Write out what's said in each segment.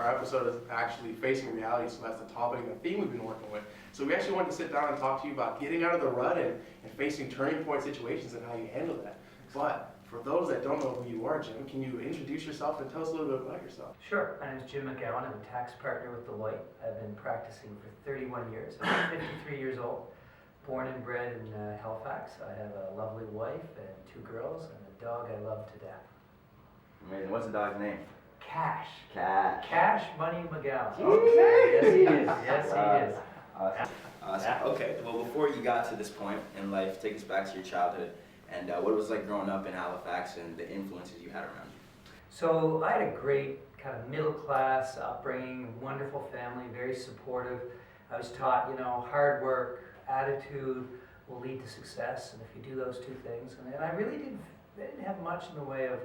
our episode is actually facing reality, so that's the topic and the theme we've been working with. So we actually wanted to sit down and talk to you about getting out of the rut and facing turning point situations and how you handle that. But for those that don't know who you are, Jim, can you introduce yourself and tell us a little bit about yourself? Sure. My name is Jim MacGowan. I'm a tax partner with Deloitte. I've been practicing for 31 years. I'm 53 years old, born and bred in Halifax. I have a lovely wife and 2 girls and a dog I love to death. Amazing. What's the dog's name? Cash. Cash. Cash Money MacGowan. Okay. Yes, he is. Yes, he is. Awesome. Okay. Well, before you got to this point in life, take us back to your childhood and what it was like growing up in Halifax and the influences you had around you. So I had a great kind of middle class upbringing, wonderful family, very supportive. I was taught, hard work, attitude will lead to success, and if you do those 2 things, and I really didn't have much in the way of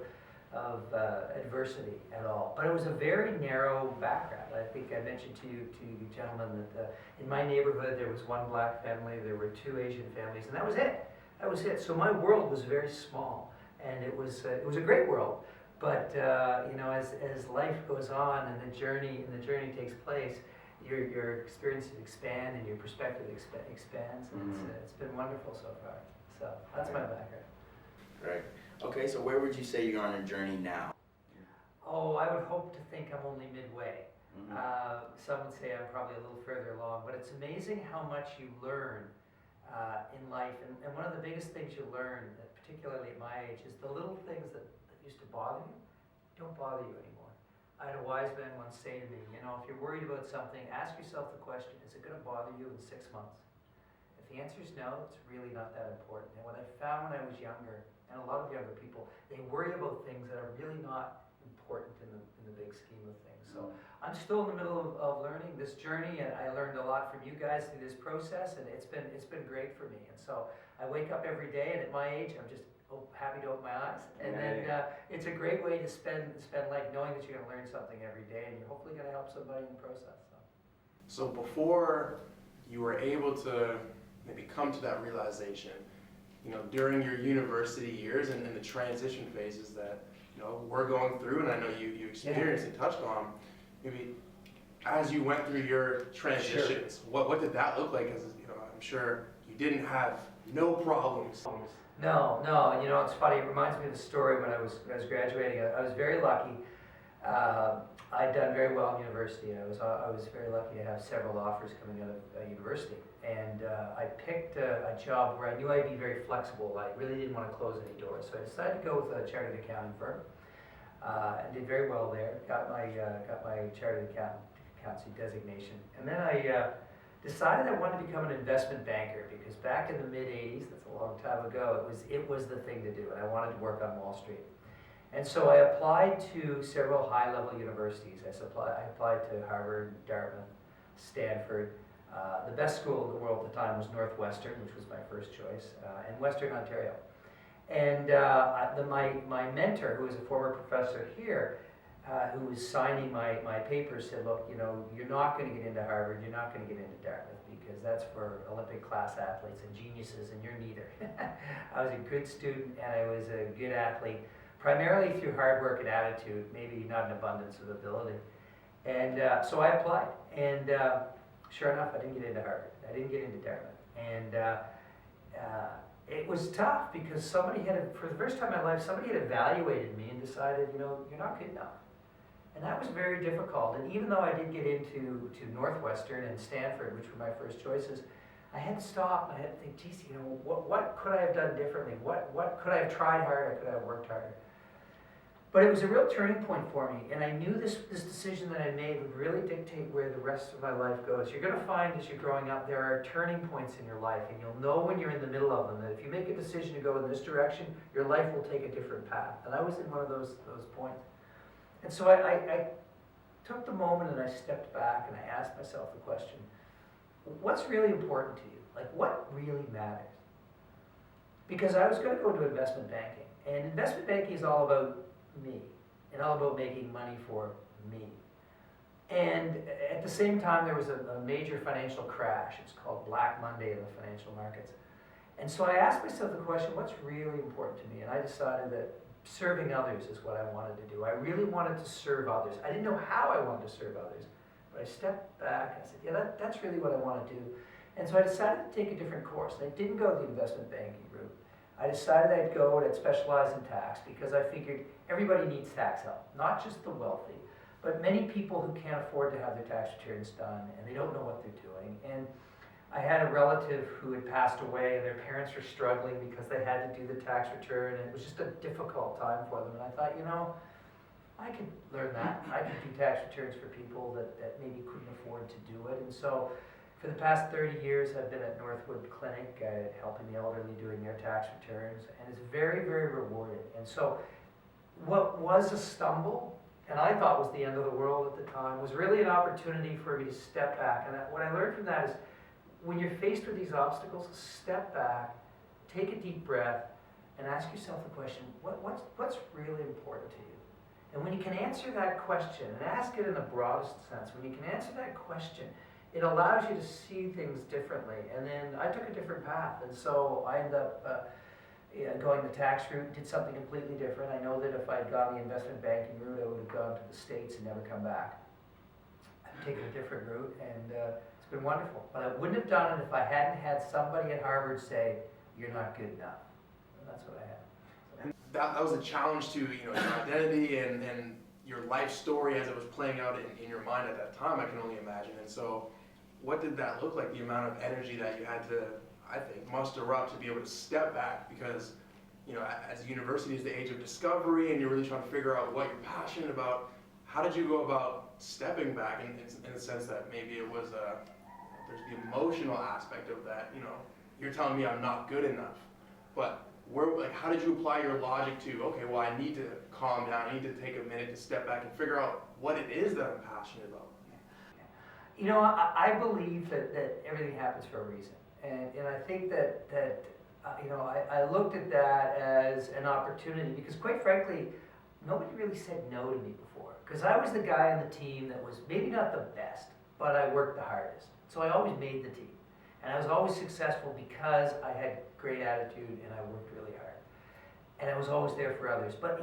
adversity at all. But it was a very narrow background. I think I mentioned to you gentlemen, that in my neighborhood there was 1 black family, there were 2 Asian families, and that was it. That was it. So my world was very small, and it was a great world. But as life goes on and the journey takes place, your experiences expand and your perspective expands. And it's been wonderful so far. So that's my background. Right. Okay, so where would you say you're on your journey now? Oh, I would hope to think I'm only midway. Some would say I'm probably a little further along, but it's amazing how much you learn in life. And one of the biggest things you learn, particularly at my age, is the little things that used to bother you don't bother you anymore. I had a wise man once say to me, if you're worried about something, ask yourself the question, is it going to bother you in 6 months? If the answer is no, it's really not that important. And what I found when I was younger, and a lot of younger people, they worry about things that are really not important in the big scheme of things. So I'm still in the middle of learning this journey, and I learned a lot from you guys through this process, and it's been great for me. And so I wake up every day, and at my age, I'm just happy to open my eyes. And then it's a great way to spend life, knowing that you're going to learn something every day, and you're hopefully going to help somebody in the process. So before you were able to maybe come to that realization, during your university years and the transition phases that we're going through, and I know you experienced and touched on, maybe as you went through your transitions, what did that look like? As I'm sure you didn't have no problems. No, it's funny. It reminds me of the story when I was graduating. I was very lucky. I'd done very well in university. I was very lucky to have several offers coming out of university, and I picked a job where I knew I'd be very flexible. I really didn't want to close any doors, so I decided to go with a chartered accounting firm. I did very well there. Got my chartered accountancy designation, and then I decided I wanted to become an investment banker, because back in the mid-'80s, that's a long time ago, it was the thing to do, and I wanted to work on Wall Street. And so I applied to several high-level universities. I applied to Harvard, Dartmouth, Stanford. The best school in the world at the time was Northwestern, which was my first choice, and Western Ontario. And my mentor, who was a former professor here, who was signing my papers, said, look, you're not going to get into Harvard, you're not going to get into Dartmouth, because that's for Olympic class athletes and geniuses, and you're neither. I was a good student, and I was a good athlete, primarily through hard work and attitude, maybe not an abundance of ability. And so I applied, and sure enough, I didn't get into Harvard. I didn't get into Dartmouth. And it was tough, because somebody for the first time in my life, somebody had evaluated me and decided, you're not good enough. And that was very difficult. And even though I did get into Northwestern and Stanford, which were my first choices, I had to stop and I had to think, geez, what could I have done differently? What could I have tried harder? Could I have worked harder? But it was a real turning point for me, and I knew this decision that I made would really dictate where the rest of my life goes. You're going to find as you're growing up, there are turning points in your life, and you'll know when you're in the middle of them, that if you make a decision to go in this direction, your life will take a different path. And I was in one of those points. And so I took the moment and I stepped back and I asked myself the question, what's really important to you? Like, what really matters? Because I was going to go to investment banking, and investment banking is all about me, and all about making money for me. And at the same time, there was a major financial crash. It's called Black Monday in the financial markets. And so I asked myself the question, what's really important to me? And I decided that serving others is what I wanted to do. I really wanted to serve others. I didn't know how I wanted to serve others, but I stepped back and I said, yeah, that's really what I want to do. And so I decided to take a different course. And I didn't go the investment banking route. I decided I'd go and I'd specialize in tax because I figured everybody needs tax help, not just the wealthy, but many people who can't afford to have their tax returns done and they don't know what they're doing. And I had a relative who had passed away and their parents were struggling because they had to do the tax return and it was just a difficult time for them. And I thought, I could learn that. I could do tax returns for people that maybe couldn't afford to do it. And so for the past 30 years, I've been at Northwood Clinic helping the elderly doing their tax returns, and it's very, very rewarding. And so what was a stumble, and I thought was the end of the world at the time, was really an opportunity for me to step back. And what I learned from that is when you're faced with these obstacles, step back, take a deep breath, and ask yourself the question, what's really important to you? And when you can answer that question, and ask it in the broadest sense, when you can answer that question, it allows you to see things differently. And then I took a different path, and so I ended up going the tax route, did something completely different. I know that if I'd gone the investment banking route, I would have gone to the States and never come back. I've taken a different route, and it's been wonderful. But I wouldn't have done it if I hadn't had somebody at Harvard say, "You're not good enough." And that's what I had. And that was a challenge to your identity and your life story as it was playing out in your mind at that time, I can only imagine. And so what did that look like, the amount of energy that you had to, I think, muster up to be able to step back? Because as university is the age of discovery and you're really trying to figure out what you're passionate about, how did you go about stepping back in the sense that maybe it was there's the emotional aspect of that, you're telling me I'm not good enough, but how did you apply your logic to, okay, well, I need to calm down, I need to take a minute to step back and figure out what it is that I'm passionate about? I believe that everything happens for a reason. And I think that I looked at that as an opportunity because, quite frankly, nobody really said no to me before. Because I was the guy on the team that was maybe not the best, but I worked the hardest. So I always made the team. And I was always successful because I had great attitude and I worked really hard. And I was always there for others. But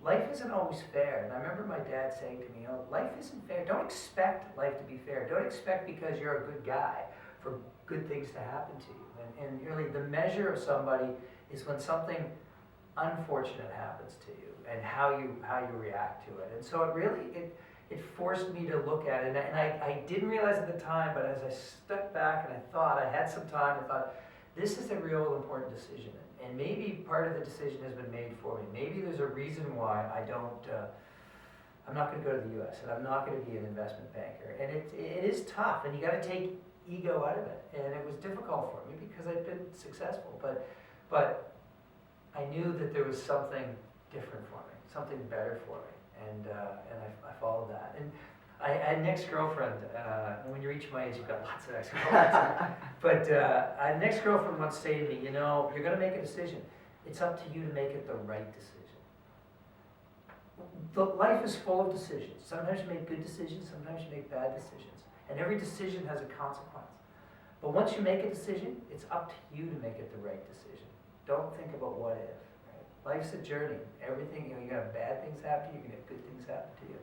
life isn't always fair. And I remember my dad saying to me, life isn't fair. Don't expect life to be fair. Don't expect because you're a good guy for good things to happen to you. And really the measure of somebody is when something unfortunate happens to you and how you react to it. And so it forced me to look at it. And I didn't realize at the time, but as I stepped back and I thought, I had some time, I thought, this is a real important decision. And maybe part of the decision has been made for me. Maybe there's a reason why I'm not going to go to the US and I'm not going to be an investment banker. And it is tough and you got to take ego out of it. And it was difficult for me because I'd been successful. But I knew that there was something different for me, something better for me. And I followed that. And I had an ex-girlfriend, and when you reach my age, you've got lots of ex-girlfriends. But I had an ex-girlfriend once say to me, you're going to make a decision. It's up to you to make it the right decision. Life is full of decisions. Sometimes you make good decisions, sometimes you make bad decisions. And every decision has a consequence. But once you make a decision, it's up to you to make it the right decision. Don't think about what if. Right? Life's a journey. Everything, you're going to have bad things happen to you, you're going to have good things happen to you.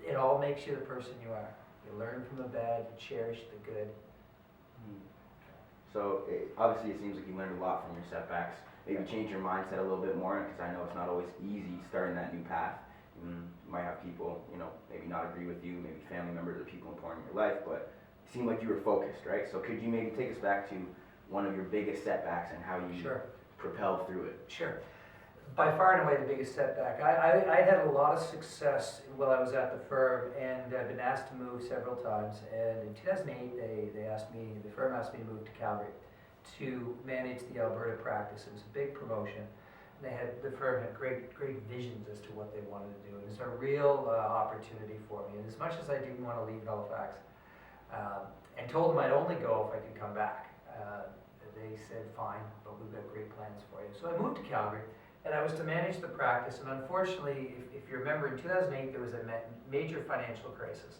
It all makes you the person you are. You learn from the bad, you cherish the good. So obviously it seems like you learned a lot from your setbacks. Maybe change your mindset a little bit more, because I know it's not always easy starting that new path. You might have people, maybe not agree with you, maybe family members or people important in your life, but it seemed like you were focused, right? So could you maybe take us back to one of your biggest setbacks and how you propelled through it? Sure. By far and away the biggest setback. I had a lot of success while I was at the firm, and I've been asked to move several times. And in 2008, the firm asked me to move to Calgary to manage the Alberta practice. It was a big promotion. And the firm had great visions as to what they wanted to do. And it was a real opportunity for me. And as much as I didn't want to leave Halifax, and told them I'd only go if I could come back, they said, fine, but we've got great plans for you. So I moved to Calgary. And I was to manage the practice, and unfortunately, if you remember, in 2008 there was a major financial crisis.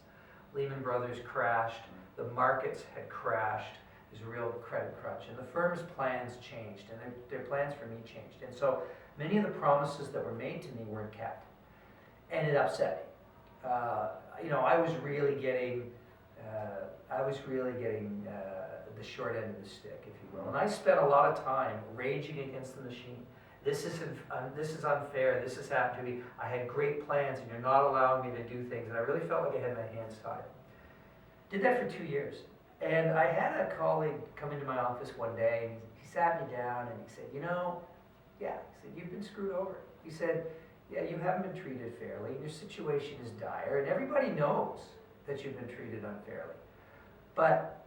Lehman Brothers crashed, the markets had crashed, There's a real credit crunch, and the firm's plans changed, and their plans for me changed. And so many of the promises that were made to me weren't kept, and it upset me. I was really getting the short end of the stick, if you will. And I spent a lot of time raging against the machine. This is unfair. This has happened to me. I had great plans, and you're not allowing me to do things. And I really felt like I had my hands tied. Did that for 2 years. And I had a colleague come into my office one day, and he sat me down, and he said, he said, you've been screwed over. He said, yeah, you haven't been treated fairly, and your situation is dire, and everybody knows that you've been treated unfairly. But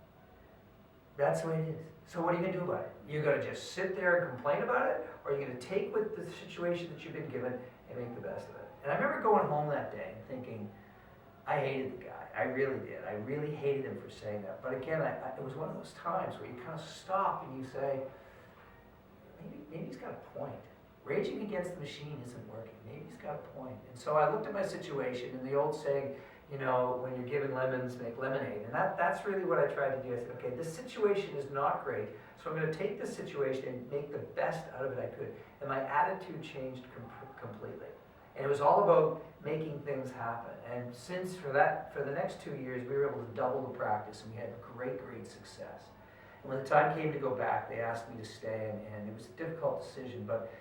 that's the way it is. So what are you going to do about it? You're going to just sit there and complain about it, or are you going to take with the situation that you've been given and make the best of it? And I remember going home that day and thinking, I hated the guy. I really did. I really hated him for saying that. But again, it was one of those times where you kind of stop and you say, maybe he's got a point. Raging against the machine isn't working. Maybe he's got a point. And so I looked at my situation, and the old saying, when you're given lemons, make lemonade. And that's really what I tried to do. I said, okay, this situation is not great, so I'm going to take this situation and make the best out of it I could. And my attitude changed completely. And it was all about making things happen. And since for the next 2 years, we were able to double the practice, and we had great success. And when the time came to go back, they asked me to stay, and it was a difficult decision, but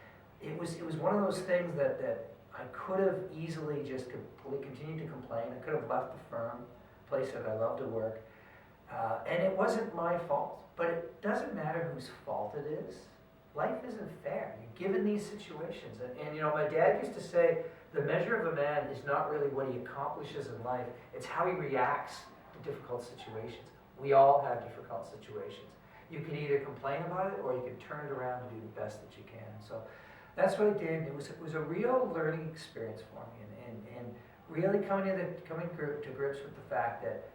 it was one of those things that I could have easily just continued to complain. I could have left the firm, a place that I love to work, and it wasn't my fault. But it doesn't matter whose fault it is. Life isn't fair. You're given these situations. And my dad used to say, the measure of a man is not really what he accomplishes in life, it's how he reacts to difficult situations. We all have difficult situations. You can either complain about it, or you can turn it around and do the best that you can. So that's what I did. It was a real learning experience for me, and really coming to grips with the fact that,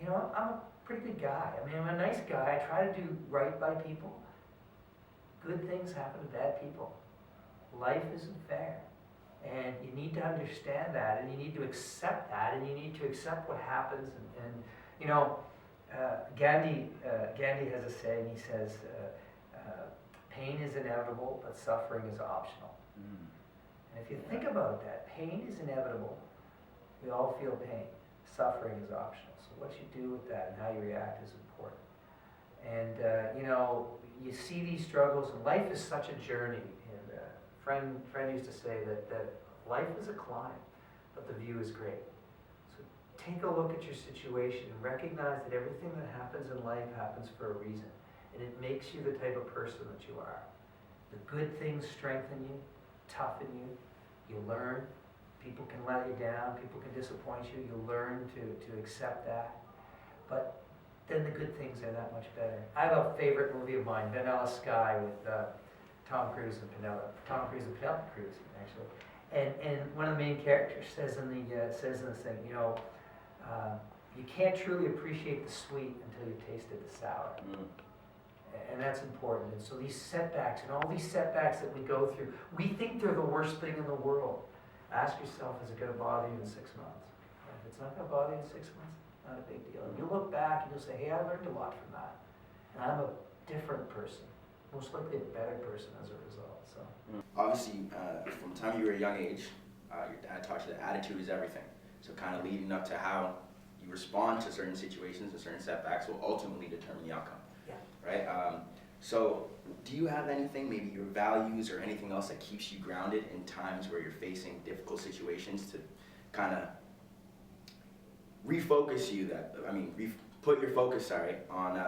I'm a pretty good guy. I mean, I'm a nice guy. I try to do right by people. Good things happen to bad people. Life isn't fair. And you need to understand that, and you need to accept that, and you need to accept what happens. Gandhi has a saying. He says, pain is inevitable, but suffering is optional. And if you think about that, pain is inevitable. We all feel pain. Suffering is optional. So what you do with that and how you react is important. And you see these struggles, and life is such a journey. And friend used to say that life is a climb, but the view is great. So take a look at your situation and recognize that everything that happens in life happens for a reason. And it makes you the type of person that you are. The good things strengthen you, toughen you. You learn. People can let you down. People can disappoint you. You learn to accept that. But then the good things are that much better. I have a favorite movie of mine, Vanilla Sky, with Tom Cruise and Penelope Cruz, actually. And one of the main characters says in the thing, you can't truly appreciate the sweet until you've tasted the sour. And that's important. And so these setbacks, and all these setbacks that we go through, we think they're the worst thing in the world. Ask yourself, is it going to bother you in 6 months? And if it's not going to bother you in 6 months, not a big deal. And you'll look back and you'll say, hey, I learned a lot from that. And I'm a different person, most likely a better person as a result. So obviously, from the time you were a young age, your dad taught you that attitude is everything. So kind of leading up to how you respond to certain situations and certain setbacks will ultimately determine the outcome. Yeah. Right? So do you have anything, maybe your values or anything else that keeps you grounded in times where you're facing difficult situations to kind of refocus you put your focus, on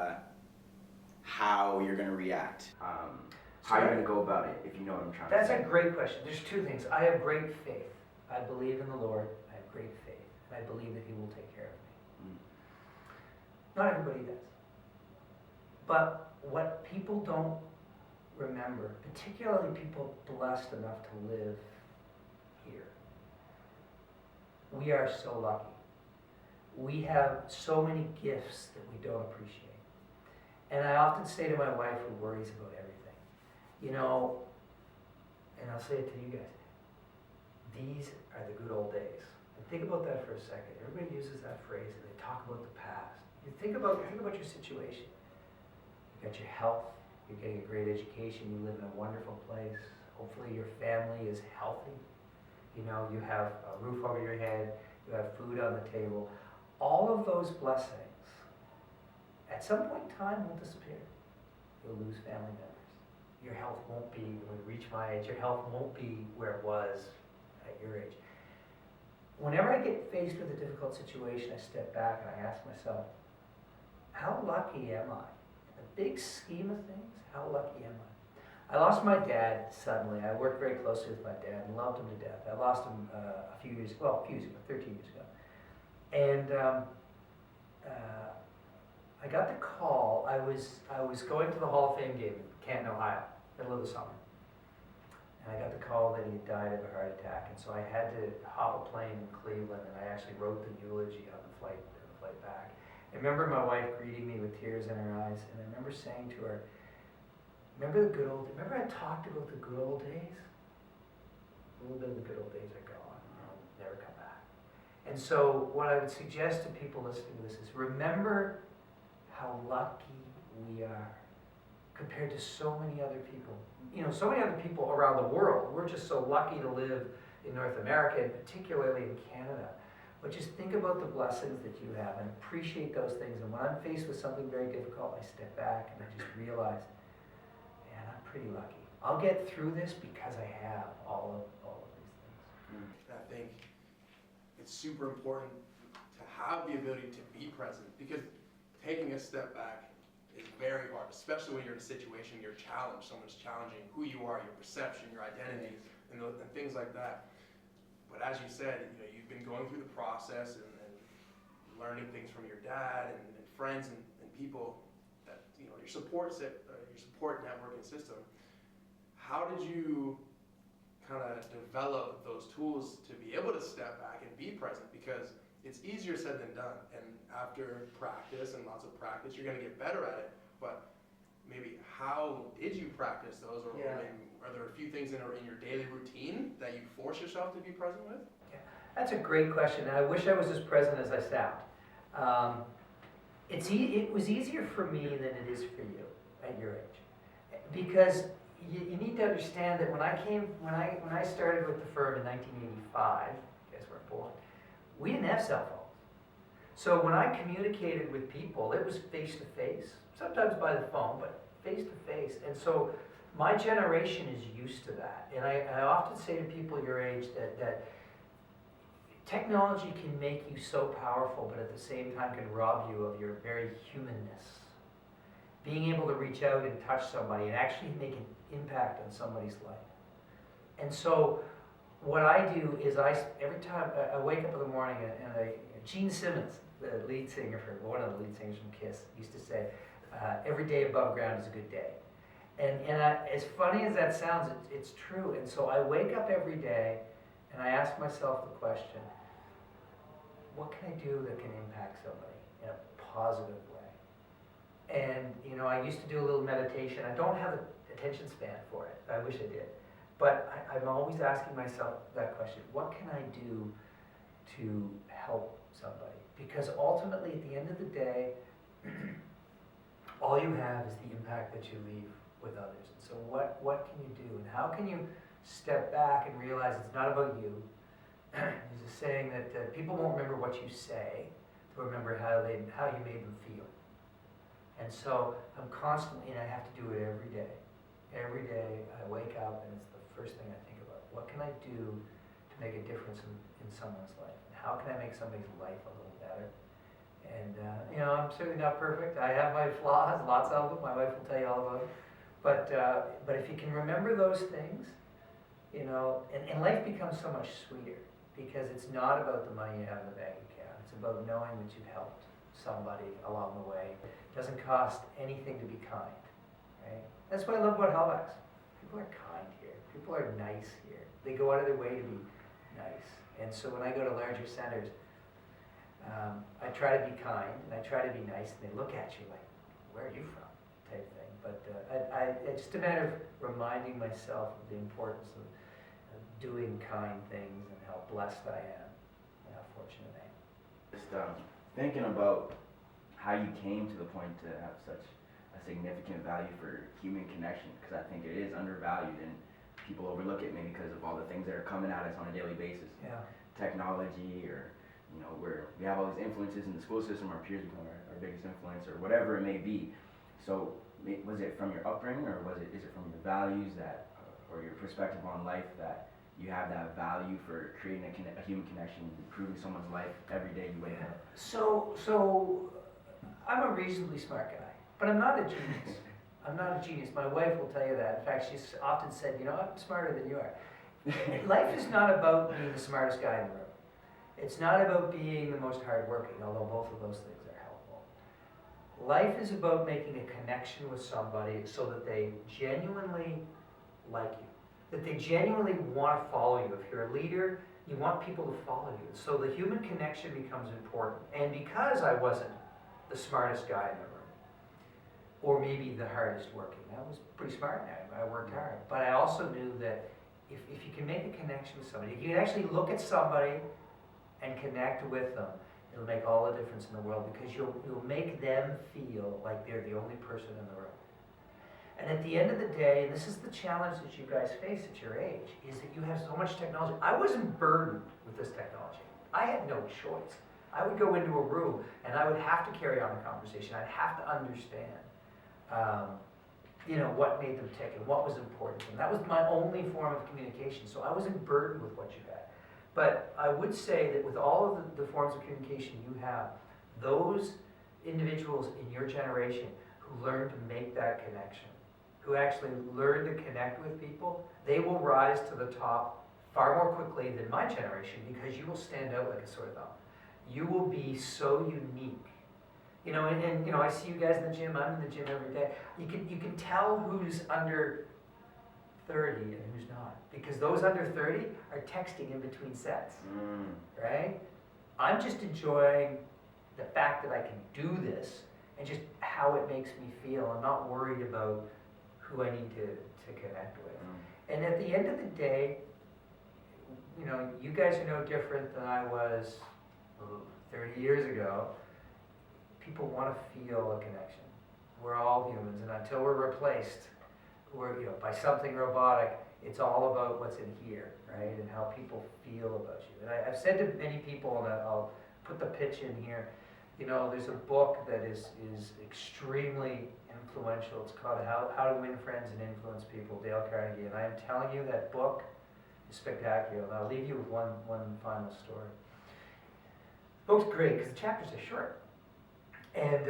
how you're going to react, how you're going to go about it, if you know what I'm trying to say. That's a great question. There's two things. I have great faith. I believe in the Lord. I have great faith. And I believe that He will take care of me. Not everybody does. But what people don't remember, particularly people blessed enough to live here, we are so lucky. We have so many gifts that we don't appreciate. And I often say to my wife, who worries about everything, and I'll say it to you guys, these are the good old days. And think about that for a second. Everybody uses that phrase and they talk about the past. You think about your situation. you got your health, you're getting a great education, you live in a wonderful place, hopefully your family is healthy, you know, you have a roof over your head, you have food on the table. All of those blessings, at some point in time, will disappear. You'll lose family members. Your health won't be, when you reach my age, your health won't be where it was at your age. Whenever I get faced with a difficult situation, I step back and I ask myself, how lucky am I? In the big scheme of things, how lucky am I? I lost my dad suddenly. I worked very closely with my dad and loved him to death. I lost him a few years ago, 13 years ago. And I got the call. I was going to the Hall of Fame game in Canton, Ohio, middle of the summer. And I got the call that he had died of a heart attack. And so I had to hop a plane in Cleveland, and I actually wrote the eulogy on the flight back. I remember my wife greeting me with tears in her eyes, and I remember saying to her, remember I talked about the good old days? A little bit of the good old days are gone, and they'll never come back. And so what I would suggest to people listening to this is remember how lucky we are compared to so many other people. You know, so many other people around the world. We're just so lucky to live in North America, and particularly in Canada. But just think about the blessings that you have and appreciate those things. And when I'm faced with something very difficult, I step back and I just realize, man, I'm pretty lucky. I'll get through this because I have all of these things. I think it's super important to have the ability to be present, because taking a step back is very hard, especially when you're in a situation you're challenged, someone's challenging who you are, your perception, your identity, and things like that. But as you said, you know, you've been going through the process and learning things from your dad and friends and people that, you know, your support network and system. How did you kind of develop those tools to be able to step back and be present? Because it's easier said than done, and after practice and lots of practice, you're going to get better at it. But maybe how did you practice those, or Yeah. maybe are there a few things in your daily routine that you force yourself to be present with? Yeah. That's a great question. I wish I was as present as I sound. It was easier for me than it is for you at your age, because you need to understand that when I started with the firm in 1985, you guys weren't born, we didn't have cell phones. So when I communicated with people, it was face to face, sometimes by the phone, but face to face. And so my generation is used to that. And I often say to people your age that technology can make you so powerful, but at the same time can rob you of your very humanness. Being able to reach out and touch somebody and actually make an impact on somebody's life. And so what I do is every time I wake up in the morning and Gene Simmons, the lead singer one of the lead singers from Kiss, used to say, every day above ground is a good day. And as funny as that sounds, it's true. And so I wake up every day and I ask myself the question, what can I do that can impact somebody in a positive way? And, you know, I used to do a little meditation. I don't have the attention span for it. I wish I did. But I'm always asking myself that question, what can I do to help somebody? Because ultimately, at the end of the day, all you have is the impact that you leave with others. And so what can you do? And how can you step back and realize it's not about you? There's a saying that people won't remember what you say, they'll remember how you made them feel. And so I'm constantly, and I have to do it every day. Every day I wake up and it's the first thing I think about. What can I do to make a difference in someone's life? And how can I make somebody's life a little better? And, you know, I'm certainly not perfect. I have my flaws, lots of them. My wife will tell you all about it. But if you can remember those things, you know, and life becomes so much sweeter, because it's not about the money you have in the bank account. It's about knowing that you've helped somebody along the way. It doesn't cost anything to be kind, right? That's what I love about Halifax. People are kind here. People are nice here. They go out of their way to be nice. And so when I go to larger centers, I try to be kind and I try to be nice, and they look at you like, where are you from? Type thing. But it's just a matter of reminding myself of the importance of doing kind things and how blessed I am and how fortunate I am. Just thinking about how you came to the point to have such a significant value for human connection, because I think it is undervalued and people overlook it maybe because of all the things that are coming at us on a daily basis. Yeah. Technology, or where we have all these influences in the school system, our peers become our biggest influence, or whatever it may be. So was it from your upbringing, or is it from your values that, or your perspective on life, that you have that value for creating a human connection, improving someone's life every day you wake up? So I'm a reasonably smart guy, but I'm not a genius. I'm not a genius. My wife will tell you that. In fact, she's often said, I'm smarter than you are. Life is not about being the smartest guy in the room. It's not about being the most hardworking, although both of those things are helpful. Life is about making a connection with somebody so that they genuinely like you, that they genuinely want to follow you. If you're a leader, you want people to follow you. So the human connection becomes important. And because I wasn't the smartest guy in the room, or maybe the hardest working, I was pretty smart now, I worked hard. But I also knew that if you can make a connection with somebody, if you can actually look at somebody and connect with them, it'll make all the difference in the world, because you'll make them feel like they're the only person in the room. And at the end of the day, and this is the challenge that you guys face at your age, is that you have so much technology. I wasn't burdened with this technology. I had no choice. I would go into a room and I would have to carry on a conversation. I'd have to understand what made them tick and what was important to them. That was my only form of communication, so I wasn't burdened with what you had. But I would say that with all of the forms of communication you have, those individuals in your generation who learn to make that connection, who actually learn to connect with people, they will rise to the top far more quickly than my generation, because you will stand out like a sore thumb. You will be so unique. And I see you guys in the gym. I'm in the gym every day. You can tell who's under 30 and who's not, because those under 30 are texting in between sets, right? I'm just enjoying the fact that I can do this and just how it makes me feel. I'm not worried about who I need to connect with. And at the end of the day, you guys are no different than I was 30 years ago. People want to feel a connection. We're all humans, and until we're replaced by something robotic, it's all about what's in here, right? And how people feel about you. And I've said to many people, and I'll put the pitch in here, there's a book that is extremely influential. It's called How to Win Friends and Influence People, Dale Carnegie. And I am telling you, that book is spectacular. And I'll leave you with one final story. The book's great because the chapters are short. And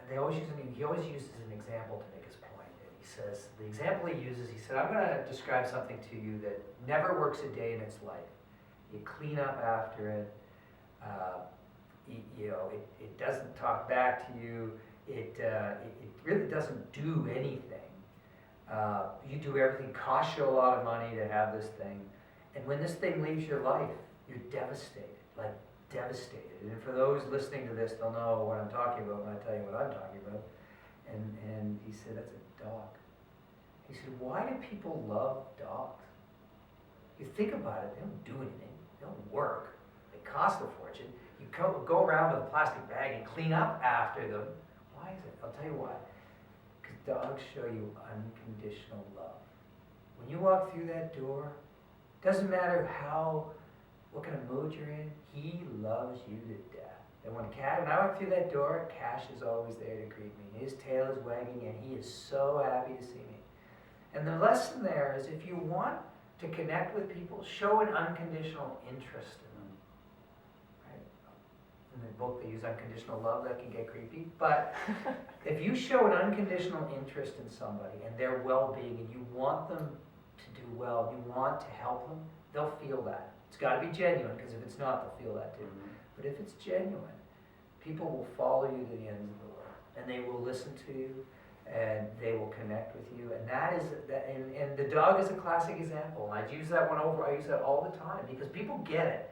he always uses an example to make his point. And he says, the example he uses, he said, I'm going to describe something to you that never works a day in its life. You clean up after it. It doesn't talk back to you. It really doesn't do anything. You do everything. Costs you a lot of money to have this thing. And when this thing leaves your life, you're devastated. Devastated. And for those listening to this, they'll know what I'm talking about when I tell you what I'm talking about. And he said, that's a dog. He said, why do people love dogs? You think about it, they don't do anything. They don't work. They cost a fortune. You go around with a plastic bag and clean up after them. Why is it? I'll tell you why. Because dogs show you unconditional love. When you walk through that door, doesn't matter what kind of mood you're in, he loves you to death. And when I walk through that door, Cash is always there to greet me. His tail is wagging and he is so happy to see me. And the lesson there is, if you want to connect with people, show an unconditional interest in them. Right? In the book they use unconditional love, that can get creepy. But if you show an unconditional interest in somebody and their well-being, and you want them to do well, you want to help them, they'll feel that. It's got to be genuine, because if it's not, they'll feel that too. But if it's genuine, people will follow you to the ends of the world, and they will listen to you, and they will connect with you. And and the dog is a classic example. I use that all the time, because people get it,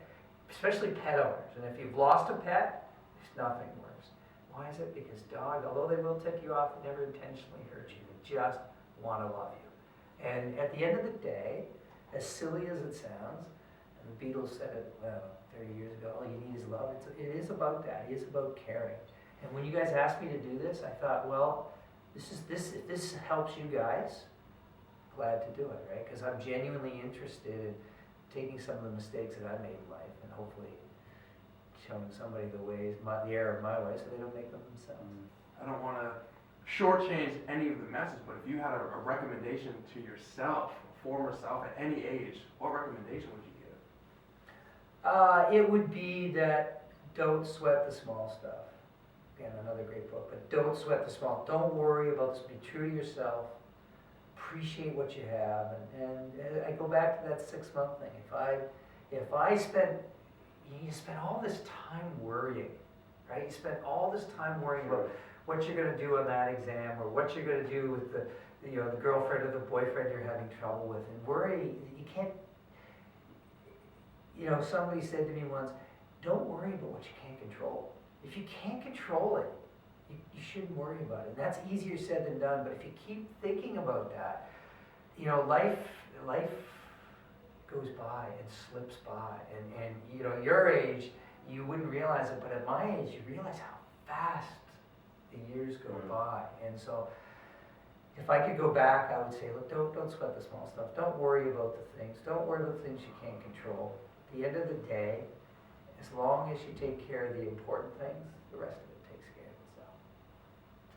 especially pet owners. And if you've lost a pet, there's nothing worse. Why is it? Because dogs, although they will tick you off, they never intentionally hurt you. They just want to love you. And at the end of the day, as silly as it sounds, and the Beatles said it 30 years ago, all you need is love. It is about that. It is about caring. And when you guys asked me to do this, I thought, well, If this helps you guys, glad to do it, right? Because I'm genuinely interested in taking some of the mistakes that I made in life and hopefully showing somebody the error of my way so they don't make them themselves. I don't want to shortchange any of the message, but if you had a recommendation to yourself, former self at any age, what recommendation would you give? It would be that don't sweat the small stuff. Again, another great book, but don't sweat the small. Don't worry about this. Be true to yourself. Appreciate what you have. And I go back to that 6-month thing. If I spent, you spend all this time worrying, right? You spend all this time worrying about what you're going to do on that exam or what you're going to do with the girlfriend or the boyfriend you're having trouble with. And worry, you can't, somebody said to me once, don't worry about what you can't control. If you can't control it, you shouldn't worry about it. And that's easier said than done, but if you keep thinking about that, life goes by and slips by. And your age, you wouldn't realize it, but at my age, you realize how fast the years go by. And so if I could go back, I would say, look, don't sweat the small stuff. Don't worry about the things. Don't worry about the things you can't control. At the end of the day, as long as you take care of the important things, the rest of it takes care of itself.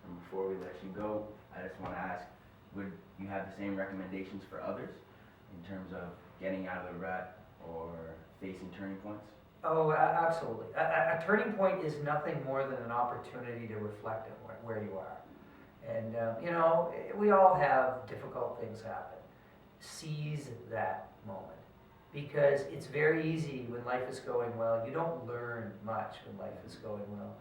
And before we let you go, I just want to ask, would you have the same recommendations for others in terms of getting out of the rut or facing turning points? Oh, absolutely. A turning point is nothing more than an opportunity to reflect on where you are. And, we all have difficult things happen. Seize that moment. Because it's very easy when life is going well. You don't learn much when life is going well.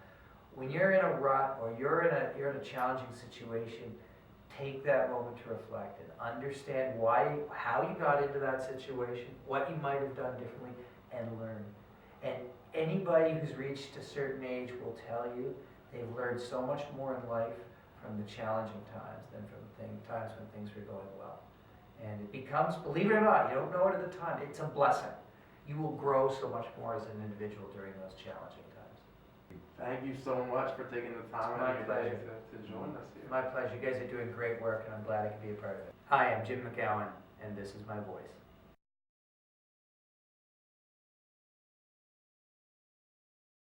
When you're in a rut or you're in a challenging situation, take that moment to reflect and understand how you got into that situation, what you might have done differently, and learn. And anybody who's reached a certain age will tell you they've learned so much more in life from the challenging times than from times when things were going well. And it becomes, believe it or not, you don't know it at the time, it's a blessing. You will grow so much more as an individual during those challenging times. Thank you so much for taking the time My out of your day pleasure. to join us here. My pleasure. You guys are doing great work and I'm glad I could be a part of it. Hi, I'm Jim MacGowan and this is my voice.